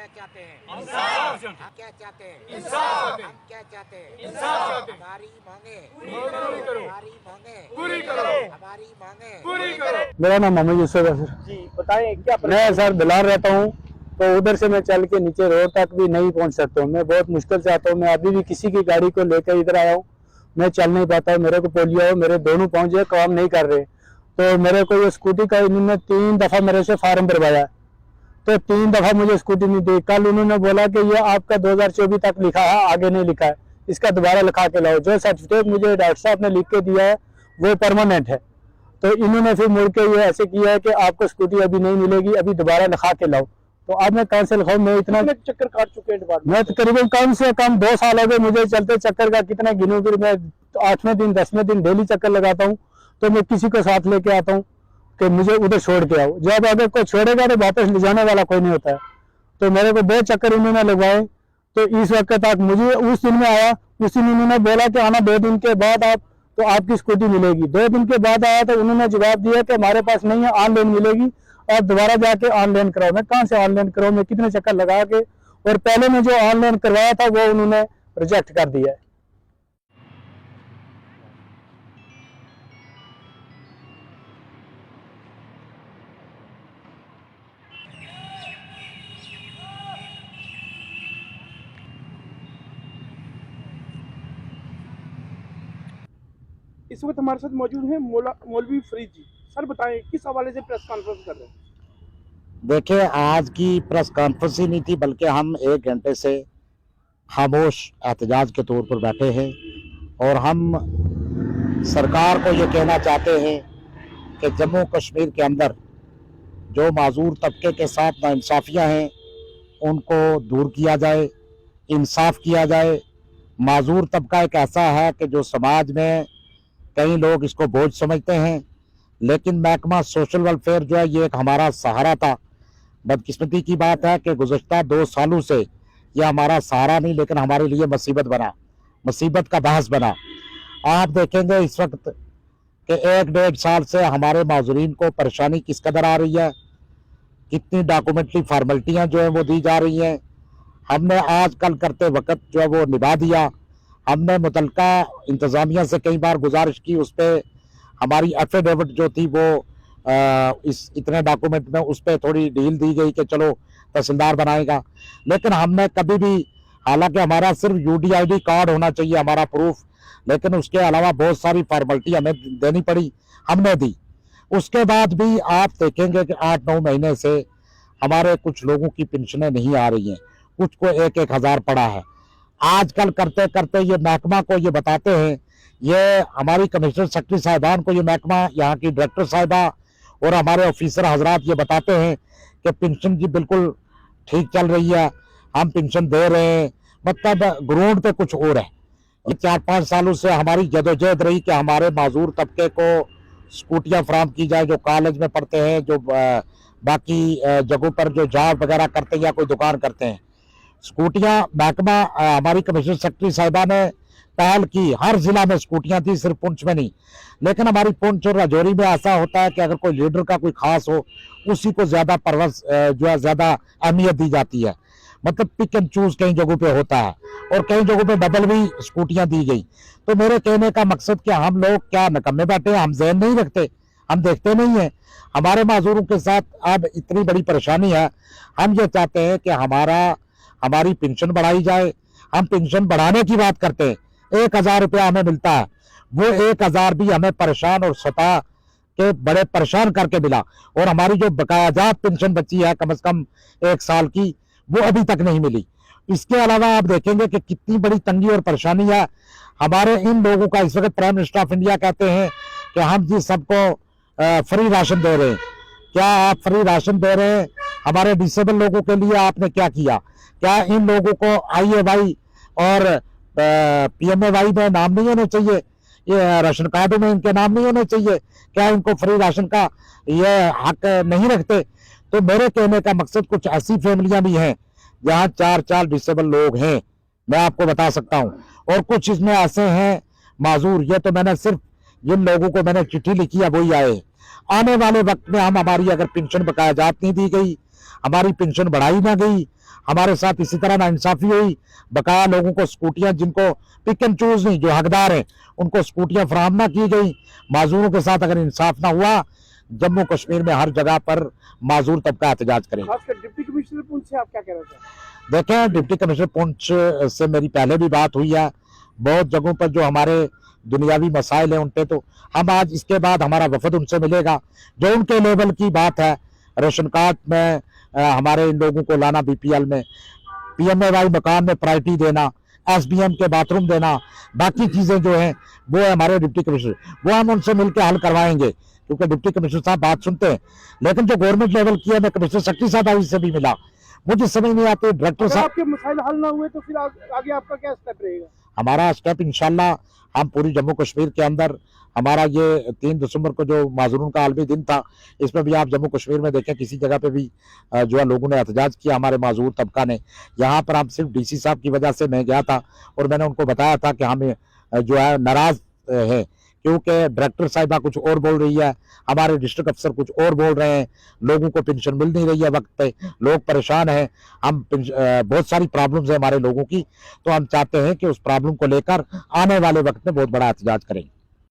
चाहते हैं? इंसाफ। हम क्या चाहते हैं? इंसाफ। हम क्या चाहते हैं? इंसाफ। हमारी मांगे पूरी करो। हमारी मांगे पूरी करो। हमारी मांगे पूरी करो। मेरा नाम मोहम्मद यूसुफ है सर। जी बताएं क्या मैं सर बिलार रहता हूँ, तो उधर से मैं चल के नीचे रोड तक भी नहीं पहुँच सकता हूँ। मैं बहुत मुश्किल से आता हूँ। मैं अभी भी किसी की गाड़ी को लेकर इधर आया हूँ, मैं चल नहीं पाता हूँ। मेरे को पोलियो हो, मेरे दोनों पाँव जो काम नहीं कर रहे। तो मेरे को ये स्कूटी का इन्होंने 3 दफ़ा मेरे से फार्म भरवाया, तो 3 दफ़ा मुझे स्कूटी नहीं दी। कल उन्होंने बोला कि ये आपका 2024 तक लिखा है, आगे नहीं लिखा है, इसका दोबारा लिखा के लाओ। जो सर्टिफिकेट मुझे डॉक्टर साहब ने लिख के दिया है वो परमानेंट है। तो इन्होंने फिर मुड़ के ये ऐसे किया है कि आपको स्कूटी अभी नहीं मिलेगी, अभी दोबारा लिखा के लाओ। तो अब मैं कहाँ से लिखाऊं? मैं इतना चक्कर काट चुके हैं डिपार्टमेंट। मैं तकरीबन कम से कम 2 साल हो गए मुझे चलते चक्कर का। कितना गिनूं? फिर मैं 8वें दिन 10वें दिन डेली चक्कर लगाता हूँ। तो मैं किसी को साथ लेके आता हूँ कि मुझे उधर छोड़ के आओ। जब अगर कोई छोड़ेगा तो वापस ले जाने वाला कोई नहीं होता है। तो मेरे को 2 चक्कर उन्होंने लगवाए। तो इस वक्त तक मुझे उस दिन में आया, उस दिन उन्होंने बोला कि आना 2 दिन के बाद आप, तो आपकी स्कूटी मिलेगी। 2 दिन के बाद आया तो उन्होंने जवाब दिया कि हमारे पास नहीं है, ऑनलाइन मिलेगी, और दोबारा जाके ऑनलाइन कराओ। मैं कहाँ से ऑनलाइन कराऊँ? मैं कितने चक्कर लगा के, और पहले मैं जो ऑनलाइन करवाया था वो उन्होंने रिजेक्ट कर दिया है। इस वक्त हमारे साथ मौजूद हैं मौलवी फरीद जी। सर बताएं किस हवाले से प्रेस कॉन्फ्रेंस कर रहे हैं? देखिए, आज की प्रेस कॉन्फ्रेंस ही नहीं थी, बल्कि हम 1 घंटे से खामोश एहतजाज के तौर पर बैठे हैं। और हम सरकार को ये कहना चाहते हैं कि जम्मू कश्मीर के अंदर जो माजूर तबके के साथ नाइंसाफ़ियाँ हैं उनको दूर किया जाए, इंसाफ किया जाए। माजूर तबका एक ऐसा है कि जो समाज में कई लोग इसको बोझ समझते हैं, लेकिन महकमा सोशल वेलफेयर जो है ये एक हमारा सहारा था। बदकिस्मती की बात है कि गुज़श्ता 2 सालों से ये हमारा सहारा नहीं, लेकिन हमारे लिए मुसीबत बना, मुसीबत का बहस बना। आप देखेंगे इस वक्त कि 1-1.5 साल से हमारे माजूरीन को परेशानी किस कदर आ रही है, कितनी डॉक्यूमेंट्री फार्मेलिटियाँ जो हैं वो दी जा रही हैं। हमने आज कल करते वक्त जो है वो निभा दिया। हमने मुतलका इंतज़ामिया से कई बार गुजारिश की, उस पर हमारी एफिडेविट जो थी वो इस इतने डॉक्यूमेंट में उस पर थोड़ी ढील दी गई कि चलो तहसीलदार बनाएगा। लेकिन हमने कभी भी, हालांकि हमारा सिर्फ UDID कार्ड होना चाहिए हमारा प्रूफ, लेकिन उसके अलावा बहुत सारी फॉर्मेलिटी हमें देनी पड़ी, हमने दी। उसके बाद भी आप देखेंगे कि 8-9 महीने से हमारे कुछ लोगों की पेंशनें नहीं आ रही हैं, कुछ को 1-1 हज़ार पड़ा है। आजकल करते करते ये महकमा को ये बताते हैं, ये हमारी कमिश्नर सेक्रेटरी साहिबान को ये महकमा, यहाँ की डायरेक्टर साहिबा और हमारे ऑफिसर हजरात ये बताते हैं कि पेंशन जी बिल्कुल ठीक चल रही है, हम पेंशन दे रहे हैं। मतलब ग्राउंड पे कुछ और है। 4-5 सालों से हमारी जदोजहद रही कि हमारे माजूर तबके को स्कूटियाँ फराहम की जाए, जो कॉलेज में पढ़ते हैं, जो बाकी जगहों पर जो जॉब वगैरह करते हैं या कोई दुकान करते हैं। स्कूटियाँ महकमा, हमारी कमिश्नर सेक्रेटरी साहिबा ने पहल की, हर जिला में स्कूटियाँ थी, सिर्फ पुंछ में नहीं। लेकिन हमारी पुंछ और राजौरी में ऐसा होता है कि अगर कोई लीडर का कोई खास हो, उसी को ज़्यादा परवस जो है ज़्यादा अहमियत दी जाती है। मतलब पिक एंड चूज कई जगहों पे होता है, और कई जगहों पे डबल भी स्कूटियाँ दी गई। तो मेरे कहने का मकसद कि हम लोग क्या नकम्मे बैठे हैं? हम ज़हन नहीं रखते, हम देखते नहीं हैं। हमारे माजूरों के साथ अब इतनी बड़ी परेशानी है। हम ये चाहते हैं कि हमारी पेंशन बढ़ाई जाए। हम पेंशन बढ़ाने की बात करते हैं, 1,000 रुपया हमें मिलता है, वो 1,000 भी हमें परेशान और सता के बड़े परेशान करके मिला। और हमारी जो बकायाजात पेंशन बची है कम से कम 1 साल की, वो अभी तक नहीं मिली। इसके अलावा आप देखेंगे कि कितनी बड़ी तंगी और परेशानी है हमारे इन लोगों का। इस वक्त प्राइम मिनिस्टर ऑफ इंडिया कहते हैं कि हम जी सबको फ्री राशन दे रहे हैं। क्या आप फ्री राशन दे रहे हैं? हमारे डिसेबल लोगों के लिए आपने क्या किया? क्या इन लोगों को IAY और PMAY में नाम नहीं होने चाहिए? ये राशन कार्डों में इनके नाम नहीं होने चाहिए? क्या इनको फ्री राशन का ये हक नहीं रखते? तो मेरे कहने का मकसद, कुछ ऐसी फैमिलियां भी हैं जहाँ 4-4 डिसेबल लोग हैं, मैं आपको बता सकता हूँ। और कुछ इसमें ऐसे हैं माजूर, ये तो मैंने सिर्फ जिन लोगों को मैंने चिट्ठी लिखी है वही आए। आने वाले वक्त में हमारी अगर पेंशन बकायाजात नहीं दी गई, हमारी पेंशन बढ़ाई ना गई, हमारे साथ इसी तरह नाइंसाफी हुई। बकाया लोगों को स्कूटियां, जिनको पिक एंड चूज नहीं, जो हकदार हैं उनको स्कूटियां फराहम ना की गई। माजूरों के साथ अगर इंसाफ ना हुआ, जम्मू कश्मीर में हर जगह पर माजूर तबका एहतजाज करेगा। खासकर डिप्टी कमिश्नर पुंछ से आप क्या कह रहे थे? देखें, डिप्टी कमिश्नर पुंछ से मेरी पहले भी बात हुई है। बहुत जगहों पर जो हमारे दुनियावी मसाइल हैं उन पे तो हम आज इसके बाद हमारा वफद उनसे मिलेगा। जो उनके लेवल की बात है, राशन कार्ड में हमारे इन लोगों को लाना, बीपीएल में पीएमएवाई मकान में प्रायोरिटी देना, एसबीएम के बाथरूम देना, बाकी चीजें जो हैं वो है हमारे डिप्टी कमिश्नर, वो हम उनसे मिलकर हल करवाएंगे, क्योंकि डिप्टी कमिश्नर साहब बात सुनते हैं। लेकिन जो गवर्नमेंट लेवल की है, मैं कमिश्नर सेक्रेटरी साहब से भी मिला, मुझे समझ नहीं आती डायरेक्टर अगर साहब। आपके मसाइल हल ना हुए तो फिर आगे आपका क्या स्टेप रहेगा? हमारा स्टेप इंशाल्लाह, हम पूरी जम्मू कश्मीर के अंदर, हमारा ये 3 दिसंबर को जो माजूरून का आलमी दिन था, इसमें भी आप जम्मू कश्मीर में देखें किसी जगह पे भी जो है लोगों ने एहतजाज किया, हमारे माजूर तबका ने। यहाँ पर हम सिर्फ डीसी साहब की वजह से मैं गया था और मैंने उनको बताया था कि हम जो है नाराज है, क्योंकि डायरेक्टर साहिबा कुछ और बोल रही है, हमारे डिस्ट्रिक्ट अफसर कुछ और बोल रहे हैं, लोगों को पेंशन मिल नहीं रही है वक्त पे, लोग परेशान हैं। हम बहुत सारी प्रॉब्लम्स है हमारे लोगों की, तो हम चाहते हैं कि उस प्रॉब्लम को लेकर आने वाले वक्त में बहुत बड़ा एहतजाज करेंगे।